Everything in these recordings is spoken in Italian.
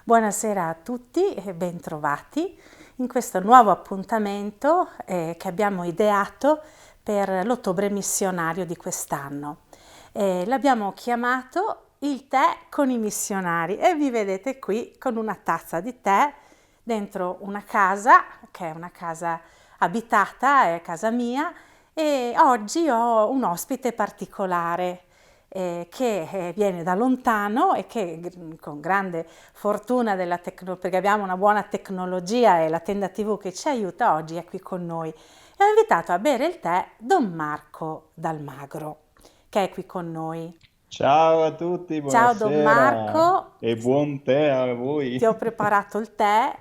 Buonasera a tutti e bentrovati in questo nuovo appuntamento che abbiamo ideato per l'ottobre missionario di quest'anno. L'abbiamo chiamato il tè con i missionari e vi vedete qui con una tazza di tè dentro una casa, che è una casa abitata, è casa mia, e oggi ho un ospite particolare che viene da lontano e che con grande fortuna perché abbiamo una buona tecnologia e la tenda TV che ci aiuta, oggi è qui con noi. E ho invitato a bere il tè Don Marco Dalmagro, che è qui con noi. Ciao a tutti, Ciao Don buonasera Marco, e buon tè a ti ho voi. preparato il tè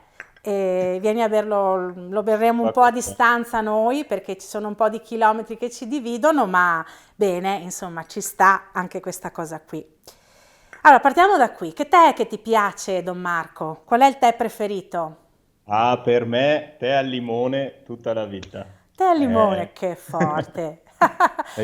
e vieni a berlo, lo berremo un Qua po' a con me. distanza noi perché ci sono un po' di chilometri che ci dividono, ma bene, insomma, ci sta anche questa cosa qui. Allora, partiamo da qui. Che tè è che ti piace, Don Marco? Qual è il tè preferito? Ah, per me tè al limone tutta la vita. Tè al limone, Eh, che forte.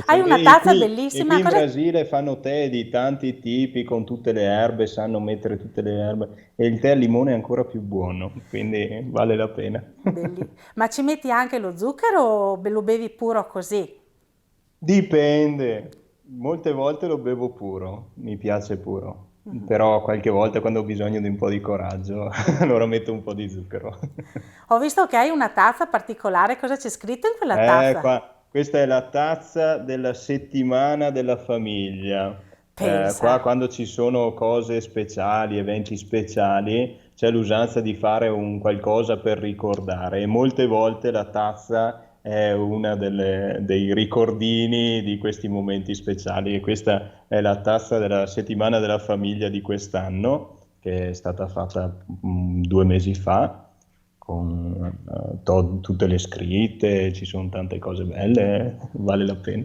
Hai una e tazza qui bellissima. in Cosa... Brasile fanno tè di tanti tipi con tutte le erbe, sanno mettere tutte le erbe e il tè al limone è ancora più buono, quindi vale la pena. Ma ci metti anche lo zucchero o lo bevi puro così? Dipende, molte volte lo bevo puro, mi piace puro, però qualche volta quando ho bisogno di un po' di coraggio, allora metto un po' di zucchero. Ho visto che hai una tazza particolare. Cosa c'è scritto in quella tazza? Questa è la tazza della settimana della famiglia. Pensa. Qua quando ci sono cose speciali, eventi speciali, c'è l'usanza di fare un qualcosa per ricordare e molte volte la tazza è una dei ricordini di questi momenti speciali e questa è la tazza della settimana della famiglia di quest'anno, che è stata fatta 2 mesi fa con tutte le scritte, ci sono tante cose belle, vale la pena.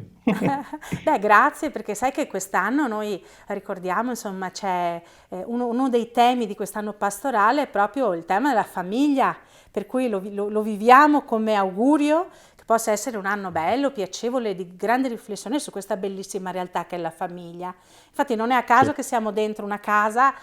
Beh, grazie perché sai che quest'anno noi ricordiamo, insomma, c'è uno dei temi di quest'anno pastorale è proprio il tema della famiglia, per cui lo viviamo come augurio che possa essere un anno bello, piacevole, di grande riflessione su questa bellissima realtà che è la famiglia. Infatti non è a caso Sì. che siamo dentro una casa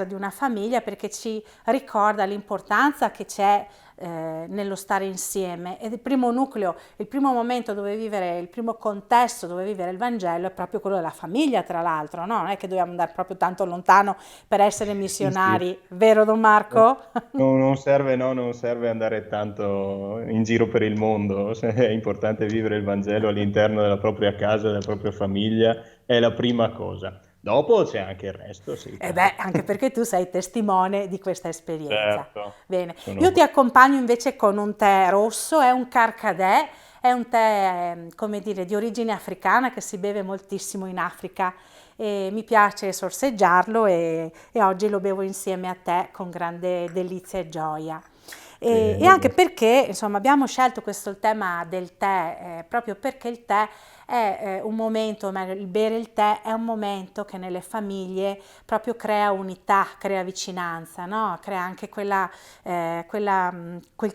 di una famiglia, perché ci ricorda l'importanza che c'è nello stare insieme ed il primo nucleo, il primo momento dove vivere, il primo contesto dove vivere il Vangelo è proprio quello della famiglia, tra l'altro, no? Non è che dobbiamo andare proprio tanto lontano per essere Sì, sì. missionari, vero Don Marco? Non serve, no, non serve andare tanto in giro per il mondo, è importante vivere il Vangelo all'interno della propria casa, della propria famiglia, è la prima cosa. Dopo c'è anche il resto, sì, E beh, chiaro. anche perché tu sei testimone di questa esperienza. Certo, Bene, io sono... ti accompagno invece con un tè rosso, è un carcadè, è un tè, come dire, di origine africana che si beve moltissimo in Africa e mi piace sorseggiarlo e oggi lo bevo insieme a te con grande delizia e gioia. E bene, anche bene. perché, insomma, abbiamo scelto questo tema del tè proprio perché il tè è un momento, meglio, il bere il tè è un momento che nelle famiglie proprio crea unità, crea vicinanza, no? Crea anche quel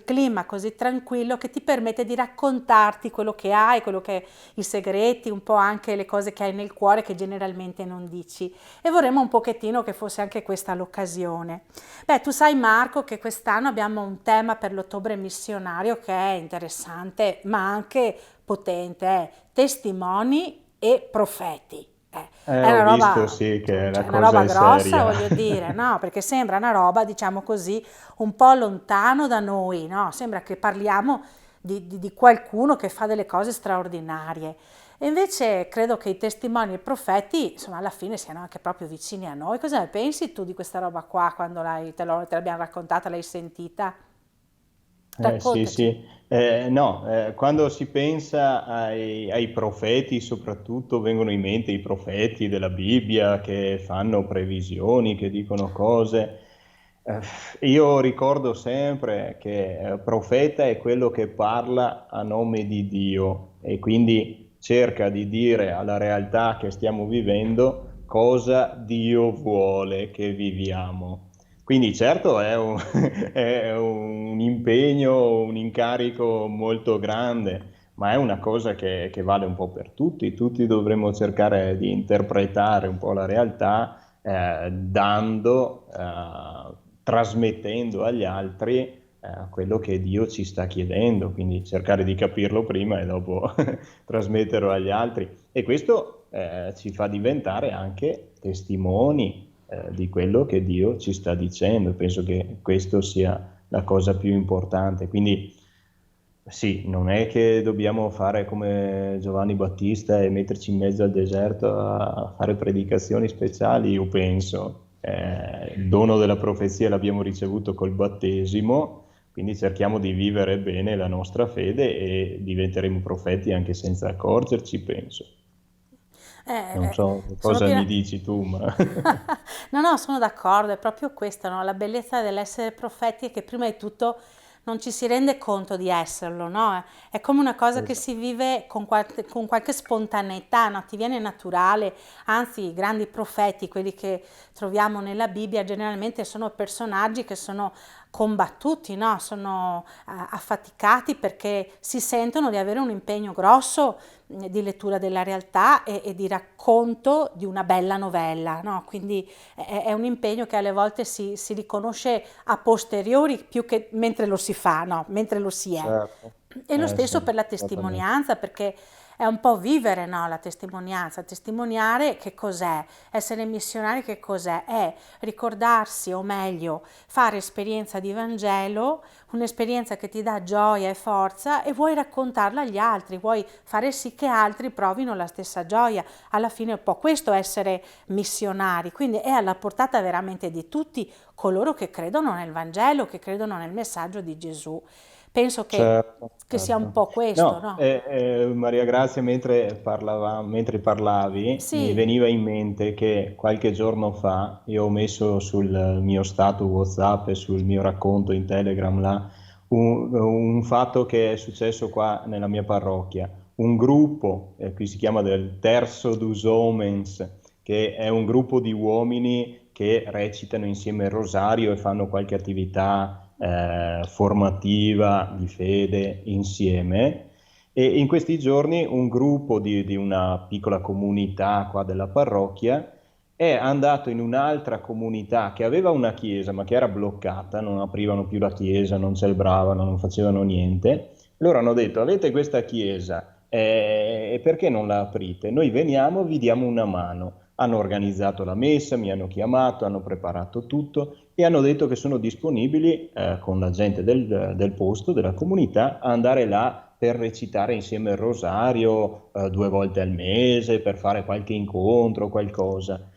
clima così tranquillo che ti permette di raccontarti quello che hai, quello che i segreti, un po' anche le cose che hai nel cuore che generalmente non dici. E vorremmo un pochettino che fosse anche questa l'occasione. Beh, tu sai Marco che quest'anno abbiamo un tema per l'ottobre missionario che è interessante, ma anche potente, è testimoni e profeti. È Ho una visto, roba, sì, che la cioè, una cosa roba è grossa, seria. voglio dire, no? Perché sembra una roba, diciamo così, un po' lontano da noi, no? Sembra che parliamo di qualcuno che fa delle cose straordinarie. E invece credo che i testimoni e i profeti, insomma, alla fine siano anche proprio vicini a noi. Cosa ne pensi tu di questa roba qua quando te l'abbiamo raccontata, l'hai sentita? Sì, Raccontaci. sì. No, quando si pensa ai profeti, soprattutto vengono in mente i profeti della Bibbia che fanno previsioni, che dicono cose. Eh, io ricordo sempre che profeta è quello che parla a nome di Dio e quindi cerca di dire alla realtà che stiamo vivendo cosa Dio vuole che viviamo. Quindi certo è è un impegno, un incarico molto grande, ma è una cosa che vale un po' per tutti. Tutti dovremmo cercare di interpretare un po' la realtà dando trasmettendo agli altri quello che Dio ci sta chiedendo, quindi cercare di capirlo prima e dopo trasmetterlo agli altri. E questo ci fa diventare anche testimoni di quello che Dio ci sta dicendo. Penso che questo sia la cosa più importante. Quindi sì, non è che dobbiamo fare come Giovanni Battista e metterci in mezzo al deserto a fare predicazioni speciali, io penso. Il dono della profezia l'abbiamo ricevuto col battesimo, quindi cerchiamo di vivere bene la nostra fede e diventeremo profeti anche senza accorgerci, penso. Non so Sono cosa mi piena... dici tu, ma... No, no, sono d'accordo, è proprio questa, no? La bellezza dell'essere profeti è che prima di tutto non ci si rende conto di esserlo, no? È come una cosa che si Esatto. vive con qualche spontaneità, no? Ti viene naturale, anzi i grandi profeti, quelli che troviamo nella Bibbia, generalmente sono personaggi che sono combattuti, no? Sono affaticati perché si sentono di avere un impegno grosso di lettura della realtà e di racconto di una bella novella, no? Quindi è un impegno che alle volte si riconosce a posteriori più che mentre lo si fa, no? Mentre lo si è. Certo, E lo sì, stesso per la esattamente. testimonianza, perché è un po' vivere, no, la testimonianza. Testimoniare che cos'è? Essere missionari che cos'è? È ricordarsi, o meglio, fare esperienza di Vangelo, un'esperienza che ti dà gioia e forza e vuoi raccontarla agli altri, vuoi fare sì che altri provino la stessa gioia. Alla fine è un po' questo essere missionari, quindi è alla portata veramente di tutti coloro che credono nel Vangelo, che credono nel messaggio di Gesù. Penso Certo, che sia un certo. po' questo, No, no? Maria Grazia, mentre parlavi, mi Sì, veniva in mente che qualche giorno fa io ho messo sul mio status WhatsApp e sul mio racconto in Telegram là, un fatto che è successo qua nella mia parrocchia. Un gruppo, qui si chiama del Terzo dus Homens, che è un gruppo di uomini che recitano insieme il rosario e fanno qualche attività formativa di fede insieme. E in questi giorni un gruppo di una piccola comunità qua della parrocchia è andato in un'altra comunità che aveva una chiesa ma che era bloccata, non aprivano più la chiesa, non celebravano, non facevano niente. Loro hanno detto: avete questa chiesa, e perché non la aprite? Noi veniamo, vi diamo una mano. Hanno organizzato la messa, mi hanno chiamato, hanno preparato tutto e hanno detto che sono disponibili con la gente del posto, della comunità, a andare là per recitare insieme il rosario 2 volte al mese, per fare qualche incontro, qualcosa.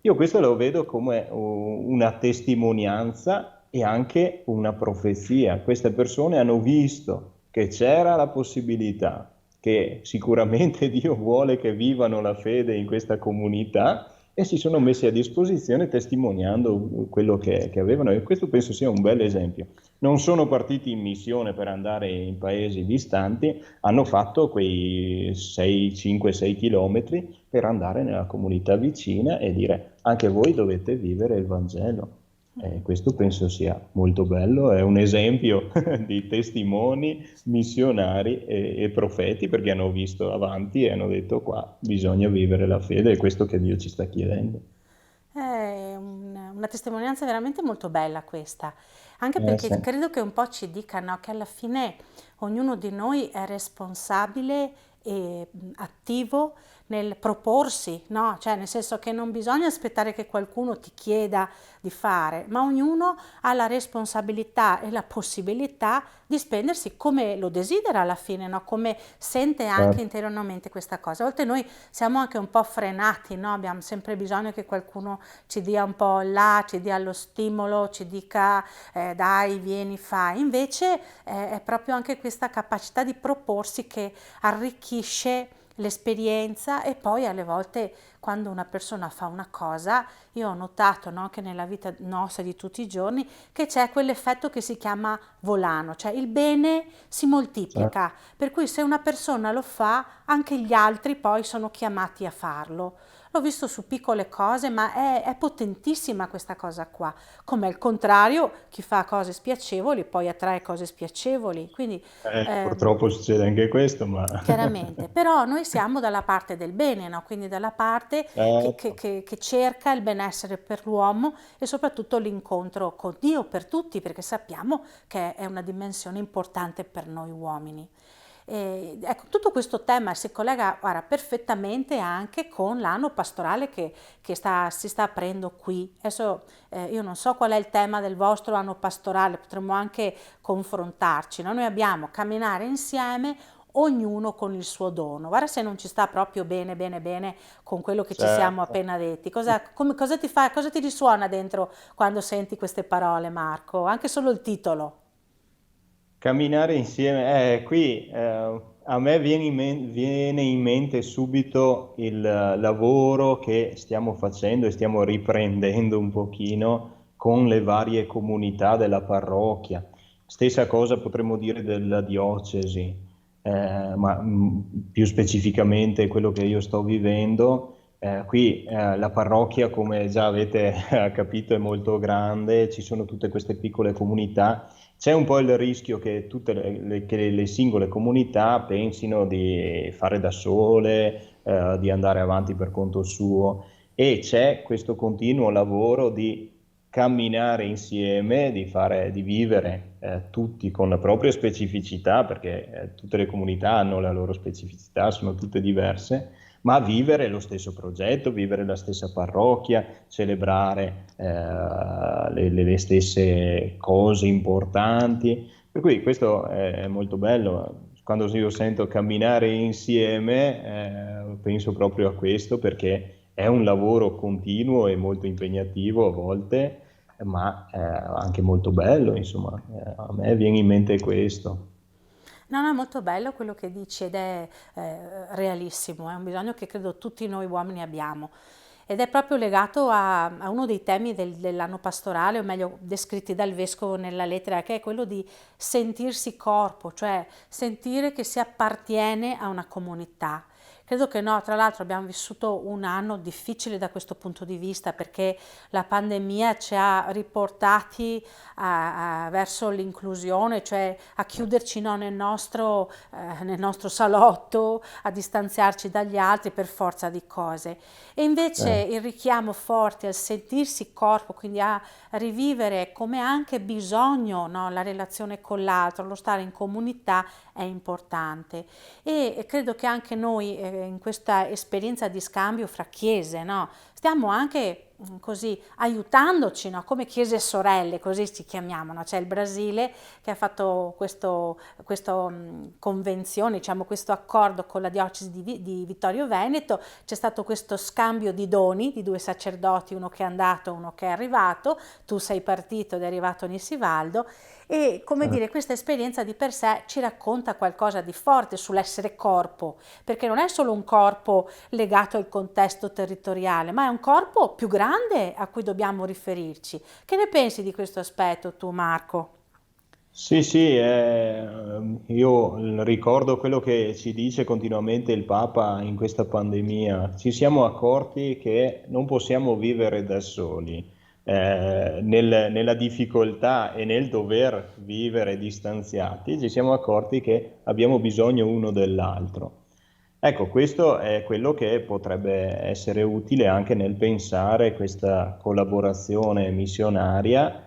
Io questo lo vedo come una testimonianza e anche una profezia. Queste persone hanno visto che c'era la possibilità, che sicuramente Dio vuole che vivano la fede in questa comunità e si sono messi a disposizione testimoniando quello che avevano, e questo penso sia un bel esempio. Non sono partiti in missione per andare in paesi distanti, hanno fatto quei 6, 5, 6 chilometri per andare nella comunità vicina e dire: anche voi dovete vivere il Vangelo. Questo penso sia molto bello, è un esempio di testimoni, missionari e profeti, perché hanno visto avanti e hanno detto: qua bisogna vivere la fede, è questo che Dio ci sta chiedendo. è una testimonianza veramente molto bella questa, anche perché Sì, credo che un po' ci dica, no, che alla fine ognuno di noi è responsabile e attivo nel proporsi, no? Cioè nel senso che non bisogna aspettare che qualcuno ti chieda di fare, ma ognuno ha la responsabilità e la possibilità di spendersi come lo desidera alla fine, no? Come sente anche certo. internamente questa cosa. A volte noi siamo anche un po' frenati, no? Abbiamo sempre bisogno che qualcuno ci dia un po' là, ci dia lo stimolo, ci dica dai, vieni, fai. Invece è proprio anche questa capacità di proporsi che arricchisce l'esperienza e poi alle volte quando una persona fa una cosa, io ho notato, no, che nella vita nostra di tutti i giorni che c'è quell'effetto che si chiama volano, cioè il bene si Certo. moltiplica, per cui se una persona lo fa, anche gli altri poi sono chiamati a farlo. l'ho visto su piccole cose, ma è potentissima questa cosa qua. Come al contrario, chi fa cose spiacevoli poi attrae cose spiacevoli. Quindi Purtroppo succede anche questo, ma chiaramente, però noi siamo dalla parte del bene, no? Quindi dalla parte certo. che cerca il benessere per l'uomo e soprattutto l'incontro con Dio per tutti, perché sappiamo che è una dimensione importante per noi uomini. E, ecco, tutto questo tema si collega, guarda, perfettamente anche con l'anno pastorale che si sta aprendo qui. Adesso io non so qual è il tema del vostro anno pastorale, potremmo anche confrontarci, no? Noi abbiamo camminare insieme, ognuno con il suo dono. Guarda se non ci sta proprio bene, bene, bene con quello che ci siamo Certo. appena detti. Cosa ti fa, cosa ti risuona dentro quando senti queste parole, Marco? Anche solo il titolo. Camminare insieme, qui a me viene in mente subito il lavoro che stiamo facendo e stiamo riprendendo un pochino con le varie comunità della parrocchia. Stessa cosa potremmo dire della diocesi, ma più specificamente quello che io sto vivendo. Qui la parrocchia, come già avete capito, è molto grande, ci sono tutte queste piccole comunità. C'è un po' il rischio che che le singole comunità pensino di fare da sole, di andare avanti per conto suo, e c'è questo continuo lavoro di camminare insieme, di vivere tutti con la propria specificità, perché tutte le comunità hanno la loro specificità, sono tutte diverse, ma vivere lo stesso progetto, vivere la stessa parrocchia, celebrare le stesse cose importanti. Per cui questo è molto bello. Quando io sento camminare insieme, penso proprio a questo, perché è un lavoro continuo e molto impegnativo a volte, ma anche molto bello, insomma. A me viene in mente questo. No, no, è molto bello quello che dici ed è realissimo, è un bisogno che credo tutti noi uomini abbiamo ed è proprio legato a uno dei temi dell'anno pastorale, o meglio descritti dal vescovo nella lettera, che è quello di sentirsi corpo, cioè sentire che si appartiene a una comunità. Credo che no, tra l'altro abbiamo vissuto un anno difficile da questo punto di vista perché la pandemia ci ha riportati verso l'inclusione, cioè a chiuderci no, nel nostro salotto, a distanziarci dagli altri per forza di cose. E invece Eh, il richiamo forte al sentirsi corpo, quindi a rivivere come anche bisogno, no, la relazione con l'altro, lo stare in comunità è importante e credo che anche noi in questa esperienza di scambio fra chiese, no, stiamo anche così aiutandoci, no, come chiese sorelle, così ci chiamiamo, no? C'è il Brasile che ha fatto questa convenzione, diciamo questo accordo con la diocesi di Vittorio Veneto, c'è stato questo scambio di doni di due sacerdoti, uno che è andato, uno che è arrivato, tu sei partito ed è arrivato Nisivaldo e come eh. dire, questa esperienza di per sé ci racconta qualcosa di forte sull'essere corpo, perché non è solo un corpo legato al contesto territoriale, ma è un corpo più grande a cui dobbiamo riferirci. Che ne pensi di questo aspetto tu, Marco? Sì, sì, io ricordo quello che ci dice continuamente il Papa in questa pandemia. Ci siamo accorti che non possiamo vivere da soli, nella difficoltà e nel dover vivere distanziati, ci siamo accorti che abbiamo bisogno uno dell'altro. Ecco, questo è quello che potrebbe essere utile anche nel pensare questa collaborazione missionaria.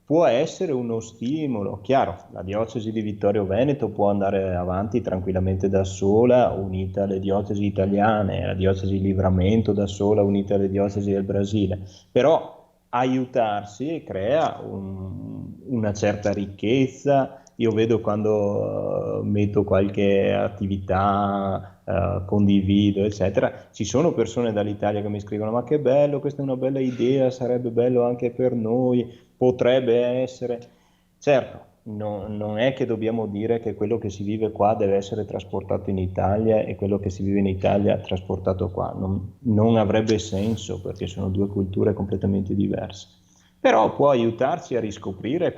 Può essere uno stimolo. Chiaro, la diocesi di Vittorio Veneto può andare avanti tranquillamente da sola, unita alle diocesi italiane, la diocesi di Livramento da sola, unita alle diocesi del Brasile, però aiutarsi crea una certa ricchezza. Io vedo quando metto qualche attività, condivido, eccetera, ci sono persone dall'Italia che mi scrivono: Ma che bello, questa è una bella idea, sarebbe bello anche per noi, potrebbe essere. Certo, non è che dobbiamo dire che quello che si vive qua deve essere trasportato in Italia e quello che si vive in Italia trasportato qua. Non avrebbe senso perché sono due culture completamente diverse. Però può aiutarci a riscoprire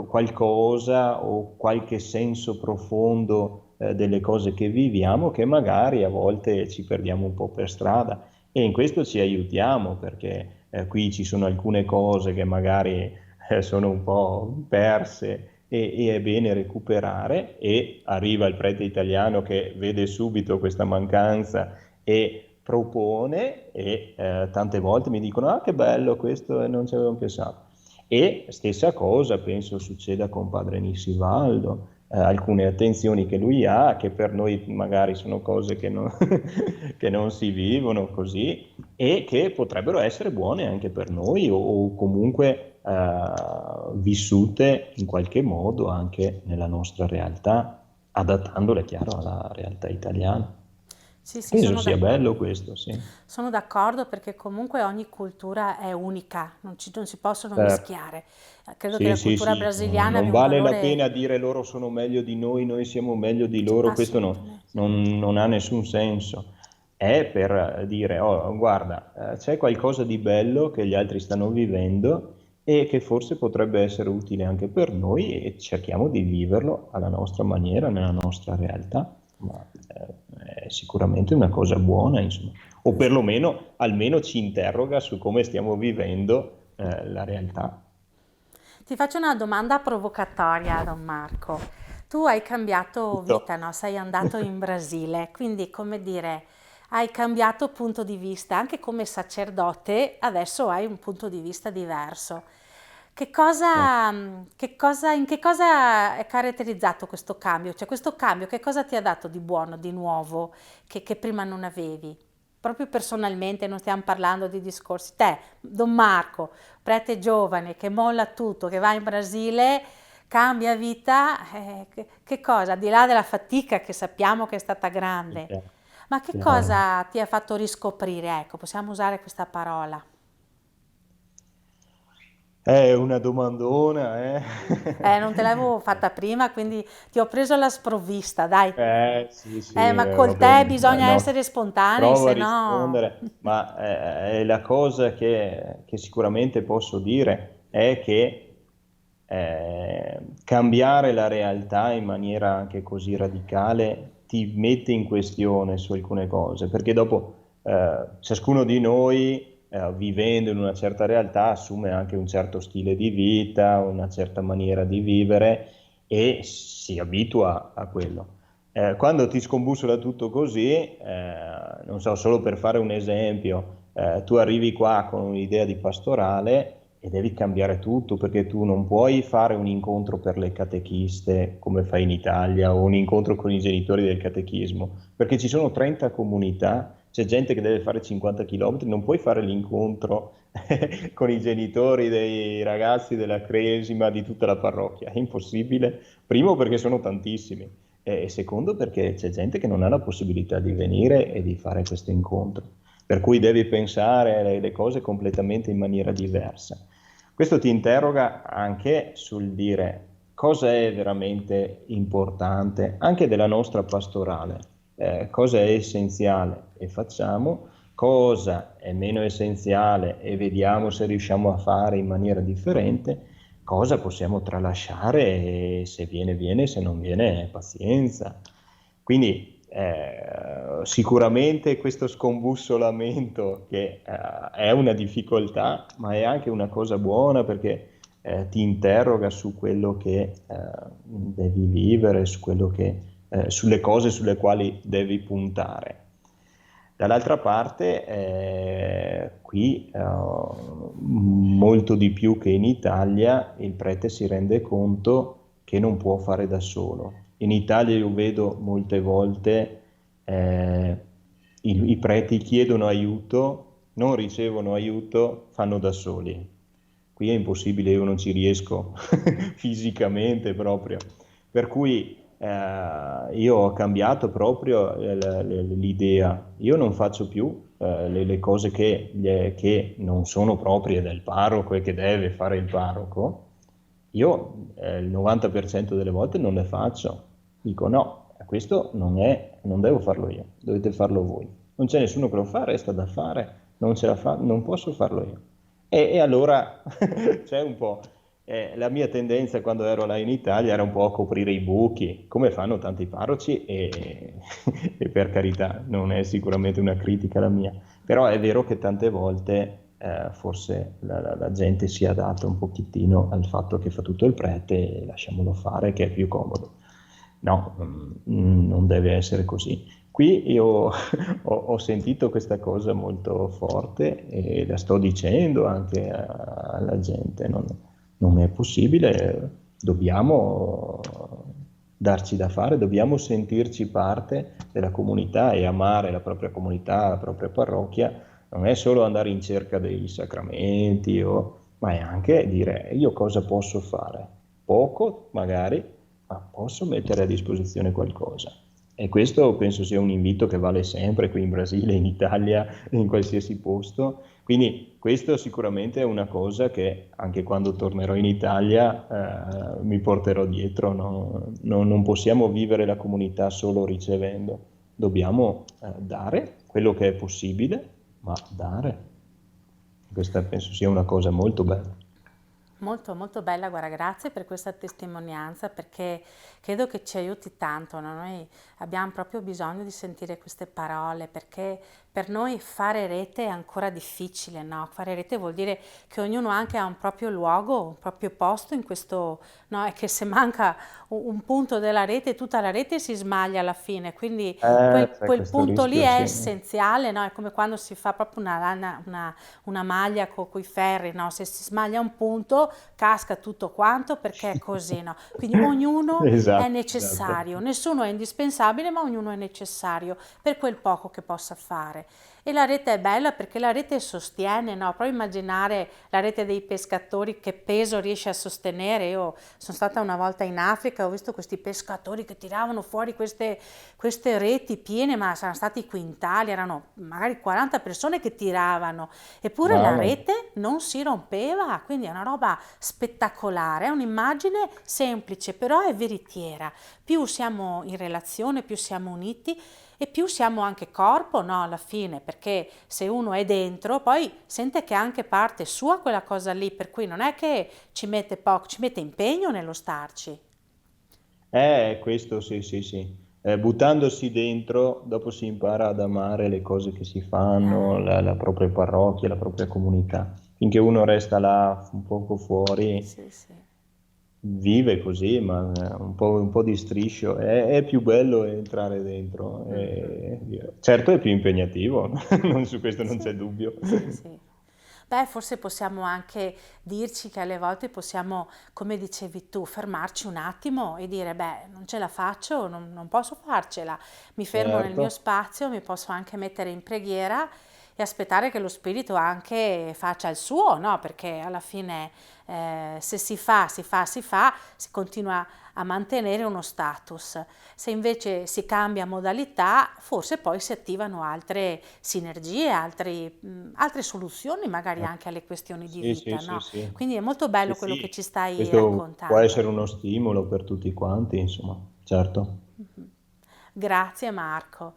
qualcosa o qualche senso profondo delle cose che viviamo che magari a volte ci perdiamo un po' per strada e in questo ci aiutiamo perché qui ci sono alcune cose che magari sono un po' perse e è bene recuperare e arriva il prete italiano che vede subito questa mancanza e propone e tante volte mi dicono ah che bello questo e non ci avevo pensato. E stessa cosa penso succeda con Padre Nissivaldo, alcune attenzioni che lui ha, che per noi magari sono cose che non, che non si vivono così e che potrebbero essere buone anche per noi o comunque vissute in qualche modo anche nella nostra realtà, adattandole, chiaro, alla realtà italiana. Sì, sì, Penso sia bello questo, sì. sono d'accordo perché comunque ogni cultura è unica, non si possono Certo. mischiare. Credo che Sì, la sì, cultura sì, brasiliana non abbia un vale la valore pena dire loro sono meglio di noi siamo meglio di loro, questo assolutamente. non ha nessun senso. È per dire, oh, guarda, c'è qualcosa di bello che gli altri stanno vivendo e che forse potrebbe essere utile anche per noi e cerchiamo di viverlo alla nostra maniera, nella nostra realtà, ma è sicuramente una cosa buona, insomma, o perlomeno almeno ci interroga su come stiamo vivendo la realtà. Ti faccio una domanda provocatoria, Don Marco. Tu hai cambiato Tutto. vita, no? Sei andato in Brasile, quindi come dire, hai cambiato punto di vista, anche come sacerdote, adesso hai un punto di vista diverso. In che cosa è caratterizzato questo cambio? Cioè questo cambio, che cosa ti ha dato di buono, di nuovo, che prima non avevi? Proprio personalmente, non stiamo parlando di discorsi. Te, Don Marco, prete giovane che molla tutto, che va in Brasile, cambia vita, che cosa? Al di là della fatica che sappiamo che è stata grande, Chiaro, ma che chiaro. cosa ti ha fatto riscoprire? Ecco, possiamo usare questa parola. È una domandona, eh? Non te l'avevo fatta prima, quindi ti ho preso alla sprovvista, dai. Sì, sì, Ma va col te bene. bisogna No, essere spontanei, provo a se no... rispondere, ma la cosa che sicuramente posso dire è che cambiare la realtà in maniera anche così radicale ti mette in questione su alcune cose, perché dopo ciascuno di noi, vivendo in una certa realtà, assume anche un certo stile di vita, una certa maniera di vivere e si abitua a quello. Quando ti scombussola tutto così, non so, solo per fare un esempio, tu arrivi qua con un'idea di pastorale e devi cambiare tutto perché tu non puoi fare un incontro per le catechiste come fai in Italia o un incontro con i genitori del catechismo, perché ci sono 30 comunità, c'è gente che deve fare 50 km, non puoi fare l'incontro con i genitori dei ragazzi della Cresima di tutta la parrocchia, è impossibile, primo perché sono tantissimi e secondo perché c'è gente che non ha la possibilità di venire e di fare questo incontro, per cui devi pensare le cose completamente in maniera diversa. Questo ti interroga anche sul dire cosa è veramente importante, anche della nostra pastorale, cosa è essenziale e facciamo, cosa è meno essenziale e vediamo se riusciamo a fare in maniera differente, cosa possiamo tralasciare e se viene viene, se non viene pazienza. Quindi sicuramente questo scombussolamento che è una difficoltà, ma è anche una cosa buona perché ti interroga su quello che devi vivere, su quello che, sulle cose sulle quali devi puntare. Dall'altra parte, qui molto di più che in Italia, il prete si rende conto che non può fare da solo. In Italia io vedo molte volte eh, i preti chiedono aiuto, non ricevono aiuto, fanno da soli. Qui è impossibile, io non ci riesco fisicamente proprio. Per cui io ho cambiato proprio l'idea. Io non faccio più le cose che non sono proprie del parroco e che deve fare il parroco. Io il 90% delle volte non le faccio. Dico no, questo non devo farlo io, dovete farlo voi. Non c'è nessuno che lo fa, resta da fare, non ce la fa, non posso farlo io. E allora c'è un po' La mia tendenza quando ero là in Italia era un po' a coprire i buchi, come fanno tanti parroci, e per carità, non è sicuramente una critica la mia, però è vero che tante volte forse la gente si adatta un pochettino al fatto che fa tutto il prete e lasciamolo fare, che è più comodo. No, non deve essere così. Qui io ho sentito questa cosa molto forte e la sto dicendo anche alla gente, non è possibile, dobbiamo darci da fare, dobbiamo sentirci parte della comunità e amare la propria comunità, la propria parrocchia, non è solo andare in cerca dei sacramenti, ma è anche dire io cosa posso fare, poco magari, ma posso mettere a disposizione qualcosa. E questo penso sia un invito che vale sempre qui in Brasile, in Italia, in qualsiasi posto. Quindi questo sicuramente è una cosa che anche quando tornerò in Italia mi porterò dietro. No? Non possiamo vivere la comunità solo ricevendo, dobbiamo dare quello che è possibile, ma dare. Questa penso sia una cosa molto bella. Molto, molto bella, guarda, grazie per questa testimonianza perché credo che ci aiuti tanto, no? Noi abbiamo proprio bisogno di sentire queste parole perché per noi fare rete è ancora difficile, no? Fare rete vuol dire che ognuno anche ha un proprio luogo, un proprio posto in questo, no? E che se manca un punto della rete, tutta la rete si smaglia alla fine, quindi C'è quel questo punto lì rischio, è sì. essenziale, no? È come quando si fa proprio una maglia con i ferri, no? Se si smaglia un punto casca tutto quanto perché è così, no? Quindi ognuno è Esatto, esatto. necessario, nessuno è indispensabile, ma ognuno è necessario per quel poco che possa fare. E la rete è bella perché la rete sostiene, no? Provi a immaginare la rete dei pescatori, che peso riesce a sostenere. Io sono stata una volta in Africa, ho visto questi pescatori che tiravano fuori queste reti piene, ma saranno stati quintali, erano magari 40 persone che tiravano, eppure la Mamma mia. rete non si rompeva, quindi è una roba spettacolare, è un'immagine semplice, però è veritiera. Più siamo in relazione, più siamo uniti e più siamo anche corpo, no, alla fine, perché se uno è dentro, poi sente che è anche parte sua quella cosa lì, per cui non è che ci mette poco, ci mette impegno nello starci. Questo sì, sì, sì. Buttandosi dentro, dopo si impara ad amare le cose che si fanno, la propria parrocchia, la propria comunità. Finché uno resta là un poco fuori, Sì, sì. vive così, ma un po' di striscio. È più bello entrare dentro. Certo è più impegnativo, su questo non Sì, c'è dubbio. sì, sì. Beh, forse possiamo anche dirci che alle volte possiamo, come dicevi tu, fermarci un attimo e dire, beh, non ce la faccio, non posso farcela, mi fermo nel mio Certo. spazio, mi posso anche mettere in preghiera e aspettare che lo spirito anche faccia il suo, no? Perché alla fine se si continua a mantenere uno status. Se invece si cambia modalità, forse poi si attivano altre sinergie, altre soluzioni magari anche alle questioni di Sì, sì, vita, sì, no? sì. Quindi è molto Sì, bello quello che sì. ci stai Questo può raccontando. essere uno stimolo per tutti quanti, insomma, certo. Grazie Marco.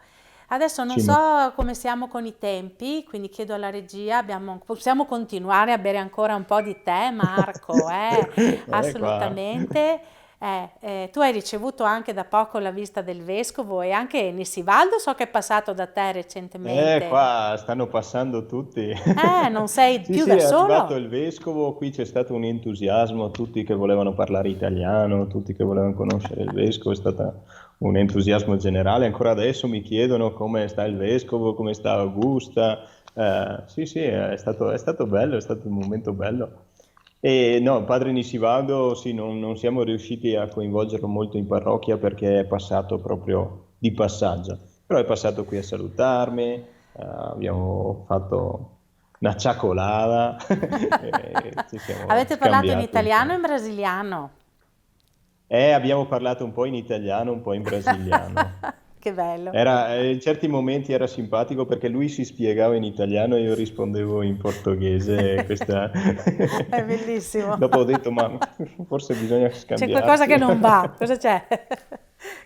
Adesso non Ci ma- so come siamo con i tempi, quindi chiedo alla regia, possiamo continuare a bere ancora un po' di tè, Marco, eh? Qua. Assolutamente. Tu hai ricevuto anche da poco la visita del vescovo e anche Nissivaldo so che è passato da te recentemente. Qua stanno passando tutti. Non sei Sì, più sì, da è arrivato solo? il vescovo, qui c'è stato un entusiasmo, tutti che volevano parlare italiano, tutti che volevano conoscere il vescovo, è stato un entusiasmo generale. Ancora adesso mi chiedono come sta il vescovo, come sta Augusta. Sì, sì, è stato bello, è stato un momento bello. E no, padre Nisivado, sì, non siamo riusciti a coinvolgerlo molto in parrocchia perché è passato proprio di passaggio, però è passato qui a salutarmi, abbiamo fatto una ciacolata e ci siamo Avete parlato in scambiati un italiano po'. e in brasiliano? Abbiamo parlato un po' in italiano, un po' in brasiliano. Che bello. In certi momenti era simpatico perché lui si spiegava in italiano e io rispondevo in portoghese. È bellissimo. Dopo ho detto, ma forse bisogna C'è qualcosa che scambiarci. non va. Cosa c'è?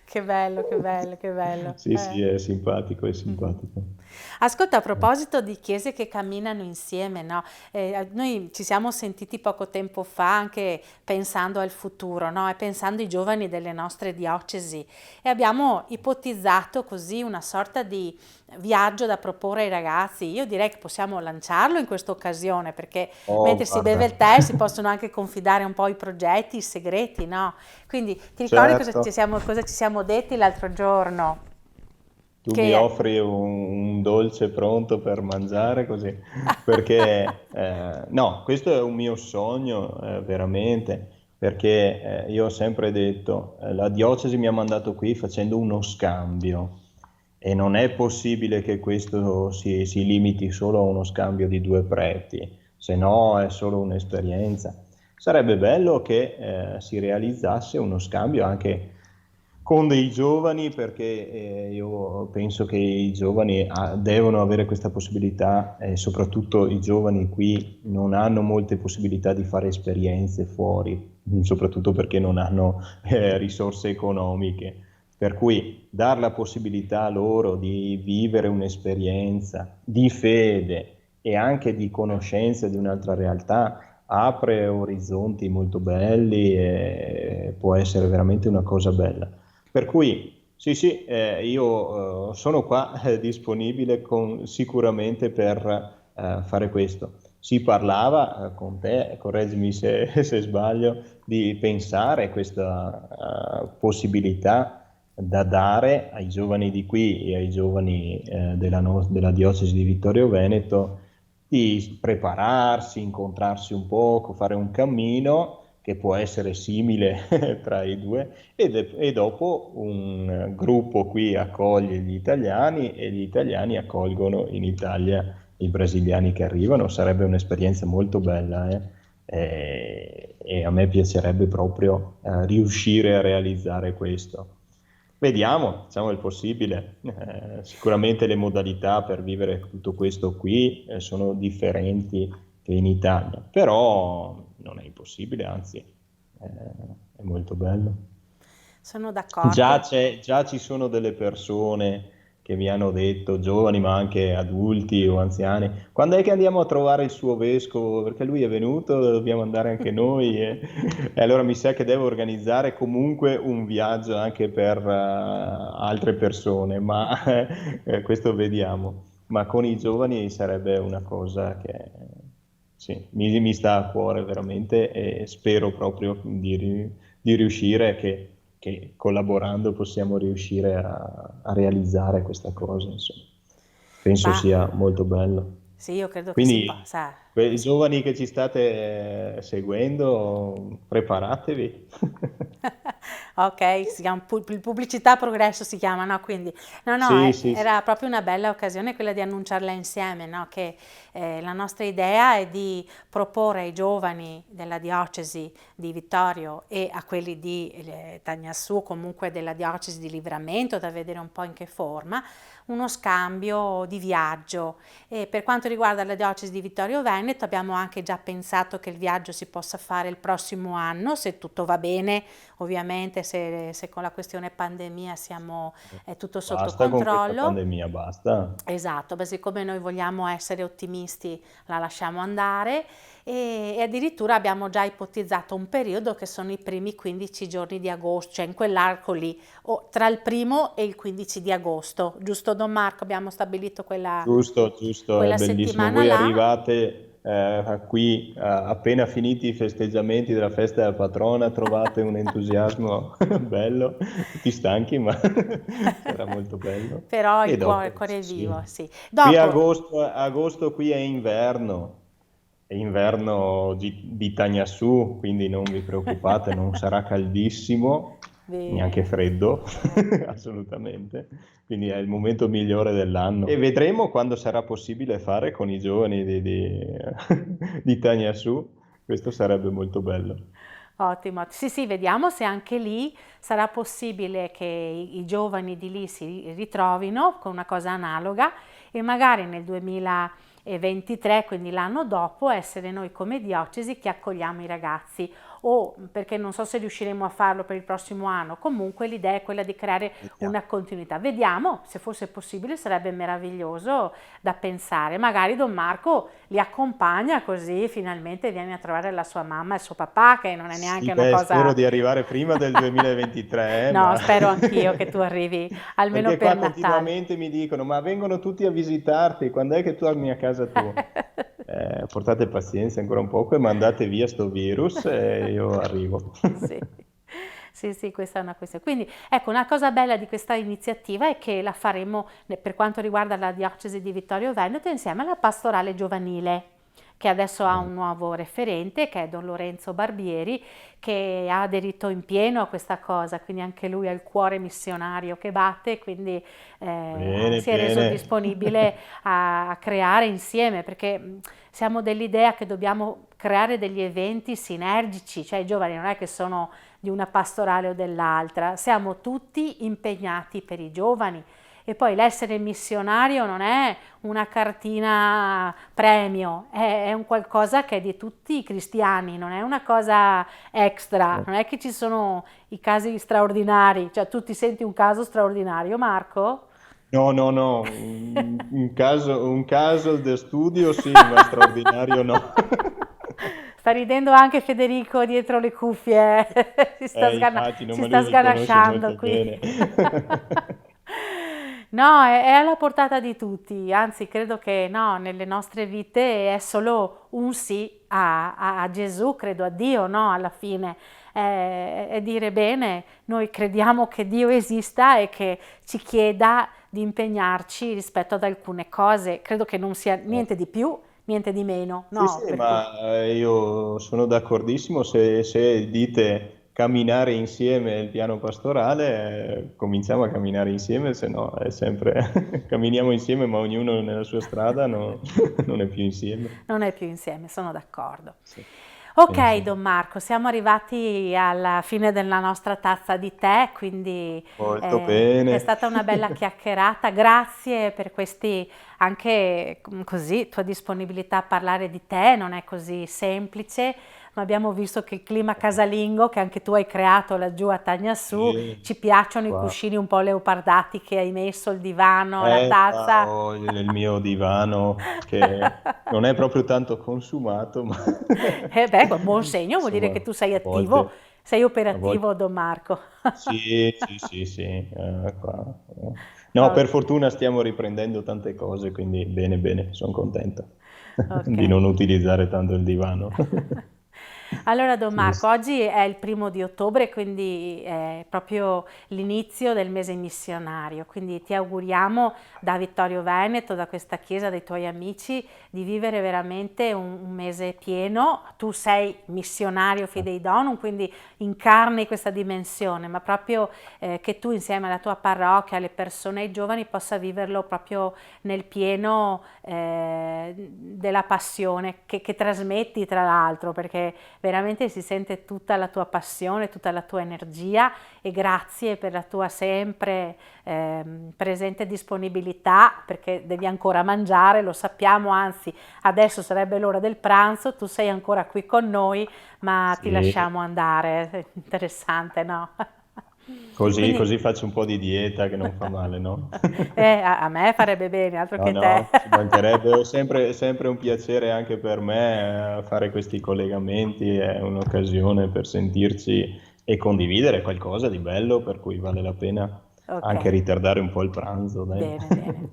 Che bello, che bello, che bello. Sì, sì, è simpatico, è simpatico. Ascolta, a proposito di chiese che camminano insieme, no? Noi ci siamo sentiti poco tempo fa anche pensando al futuro, no? E pensando ai giovani delle nostre diocesi e abbiamo ipotizzato così una sorta di viaggio da proporre ai ragazzi. Io direi che possiamo lanciarlo in questa occasione perché Oh, mentre si beve guarda, il tè si possono anche confidare un po' i progetti, i segreti, no? Quindi ti ricordi certo. cosa ci siamo detti l'altro giorno? Tu mi Che offri un dolce pronto per mangiare così, perché no, questo è un mio sogno veramente, perché io ho sempre detto, la diocesi mi ha mandato qui facendo uno scambio e non è possibile che questo si limiti solo a uno scambio di due preti, se no è solo un'esperienza. Sarebbe bello che si realizzasse uno scambio anche con dei giovani, perché io penso che i giovani devono avere questa possibilità, e soprattutto i giovani qui non hanno molte possibilità di fare esperienze fuori, soprattutto perché non hanno risorse economiche. Per cui dar la possibilità loro di vivere un'esperienza di fede e anche di conoscenza di un'altra realtà apre orizzonti molto belli e può essere veramente una cosa bella. Per cui sì, sì, io sono qua disponibile sicuramente per fare questo. Si parlava con te, correggimi se sbaglio, di pensare questa possibilità da dare ai giovani di qui e ai giovani della diocesi di Vittorio Veneto di prepararsi, incontrarsi un poco, fare un cammino che può essere simile tra i due e dopo un gruppo qui accoglie gli italiani e gli italiani accolgono in Italia i brasiliani che arrivano. Sarebbe un'esperienza molto bella, e a me piacerebbe proprio riuscire a realizzare questo. Vediamo, facciamo il possibile. Sicuramente le modalità per vivere tutto questo qui sono differenti che in Italia, però non è impossibile, anzi è molto bello. sono d'accordo. Già ci sono delle persone che mi hanno detto, giovani ma anche adulti o anziani, quando è che andiamo a trovare il suo vescovo? Perché lui è venuto, dobbiamo andare anche noi. E allora mi sa che devo organizzare comunque un viaggio anche per altre persone, ma questo vediamo. Ma con i giovani sarebbe una cosa che sì, mi sta a cuore veramente e spero proprio di riuscire che collaborando possiamo riuscire a realizzare questa cosa, insomma. Penso Ma sia molto bello. sì, io credo che si Quindi, possa. i giovani che ci state seguendo, preparatevi. Ok, si chiama pubblicità progresso si chiama, no? Quindi, no, no, Sì, sì, sì. era proprio una bella occasione quella di annunciarla insieme, no? Che la nostra idea è di proporre ai giovani della diocesi di Vittorio e a quelli di Tagnassù, comunque della diocesi di Livramento, da vedere un po' in che forma, uno scambio di viaggio. E per quanto riguarda la diocesi di Vittorio Veneto, abbiamo anche già pensato che il viaggio si possa fare il prossimo anno, se tutto va bene, ovviamente se con la questione pandemia è tutto sotto Basta con questa controllo. pandemia, basta. Esatto, beh, siccome noi vogliamo essere ottimisti, la lasciamo andare e addirittura abbiamo già ipotizzato un periodo che sono i primi 15 giorni di agosto, cioè in quell'arco lì, o tra il primo e il 15 di agosto, giusto Don Marco? Abbiamo stabilito Giusto, giusto, è quella bellissimo. settimana Voi là. arrivate qui appena finiti i festeggiamenti della festa della patrona, trovate un entusiasmo bello, tutti stanchi, ma sarà molto bello. Però E il dopo, cuore è sì, vivo, sì. sì. Qui Dopo, agosto qui è inverno di Tagnassù, quindi non vi preoccupate, non sarà caldissimo, neanche bene. freddo, assolutamente. Quindi è il momento migliore dell'anno. E vedremo quando sarà possibile fare con i giovani di Tagnassù. Questo sarebbe molto bello. Ottimo, sì, sì, vediamo se anche lì sarà possibile che i giovani di lì si ritrovino con una cosa analoga e magari nel 2023, quindi l'anno dopo, essere noi come diocesi che accogliamo i ragazzi. o perché non so se riusciremo a farlo per il prossimo anno, comunque l'idea è quella di creare Vediamo. una continuità. Vediamo, se fosse possibile sarebbe meraviglioso da pensare, magari Don Marco li accompagna così finalmente viene a trovare la sua mamma e il suo papà, che non è Sì, neanche una beh, spero cosa... di arrivare prima del 2023, No, ma spero anch'io che tu arrivi almeno perché per qua Natale. continuamente mi dicono, ma vengono tutti a visitarti, quando è che torni a casa tu? Portate pazienza ancora un poco e mandate via sto virus e io arrivo. Sì. Sì, sì, questa è una questione. Quindi, ecco, una cosa bella di questa iniziativa è che la faremo per quanto riguarda la diocesi di Vittorio Veneto insieme alla pastorale giovanile, che adesso ha un nuovo referente, che è Don Lorenzo Barbieri, che ha aderito in pieno a questa cosa, quindi anche lui ha il cuore missionario che batte, quindi Bene, si è reso bene. disponibile a creare insieme, perché siamo dell'idea che dobbiamo creare degli eventi sinergici, cioè i giovani non è che sono di una pastorale o dell'altra, siamo tutti impegnati per i giovani. E poi l'essere missionario non è una cartina premio, è un qualcosa che è di tutti i cristiani, non è una cosa extra, non è che ci sono i casi straordinari, cioè tu ti senti un caso straordinario, Marco? No, no, no, un caso di studio sì, ma straordinario no. Sta ridendo anche Federico dietro le cuffie, Immagino, si ma sta lui mi conosce sganasciando molto qui. bene. No, è alla portata di tutti, anzi credo che no, nelle nostre vite è solo un sì a Gesù, credo a Dio, no, alla fine. È dire bene, noi crediamo che Dio esista e che ci chieda di impegnarci rispetto ad alcune cose, credo che non sia niente di più, niente di meno, Sì, no, sì, per cui... ma io sono d'accordissimo se dite camminare insieme il piano pastorale, cominciamo a camminare insieme, se no è sempre camminiamo insieme, ma ognuno nella sua strada non è più insieme. Non è più insieme, sono d'accordo. Sì, sì, Ok, sì. Don Marco, siamo arrivati alla fine della nostra tazza di tè, quindi Molto è bene. stata una bella chiacchierata. Grazie per questi anche così, tua disponibilità a parlare di tè, non è così semplice, ma abbiamo visto che il clima casalingo che anche tu hai creato laggiù a Tagnassù, Sì, ci piacciono i qua. cuscini un po' leopardati che hai messo, il divano, la tazza. Ho il mio divano che non è proprio tanto consumato, ma Eh beh, buon segno, vuol dire insomma, che tu sei a attivo, volte, sei a volte operativo, Don Marco. sì, sì, sì, sì, qua. No, per Ok, fortuna stiamo riprendendo tante cose, quindi bene, bene, sono contento ok. di non utilizzare tanto il divano. Allora, Don Sì, Marco, sì. oggi è il 1° di ottobre, quindi è proprio l'inizio del mese missionario, quindi ti auguriamo da Vittorio Veneto, da questa chiesa, dai tuoi amici, di vivere veramente un mese pieno. Tu sei missionario Fidei Donum, quindi incarni questa dimensione, ma proprio che tu insieme alla tua parrocchia, alle persone, ai giovani, possa viverlo proprio nel pieno della passione che trasmetti tra l'altro, perché veramente si sente tutta la tua passione, tutta la tua energia e grazie per la tua sempre presente disponibilità, perché devi ancora mangiare, lo sappiamo, anzi adesso sarebbe l'ora del pranzo, tu sei ancora qui con noi, ma ti Sì. lasciamo andare, è interessante, no? Così, Quindi così faccio un po' di dieta che non fa male, no? a me farebbe bene, altro No, che te. no, ci mancherebbe, è sempre un piacere anche per me fare questi collegamenti, è un'occasione per sentirci e condividere qualcosa di bello, per cui vale la pena Ok. anche ritardare un po' il pranzo, dai. Bene, bene.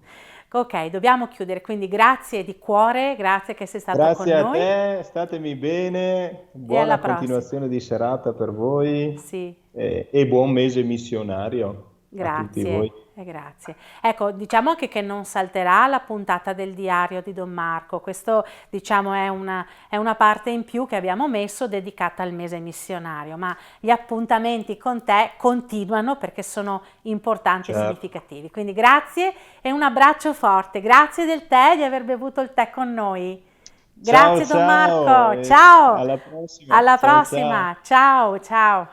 Ok, dobbiamo chiudere, quindi grazie di cuore, grazie che sei stato con Grazie a noi te, statemi bene, e alla buona prossima. continuazione di serata per voi Sì, e buon mese missionario a tutti voi. grazie e grazie. Ecco, diciamo anche che non salterà la puntata del diario di Don Marco, questo diciamo è una parte in più che abbiamo messo dedicata al mese missionario, ma gli appuntamenti con te continuano perché sono importanti e Certo. significativi. Quindi grazie e un abbraccio forte, grazie del tè, di aver bevuto il tè con noi. Ciao Grazie Don ciao Marco, e ciao, alla prossima. alla Ciao ciao. prossima, ciao ciao.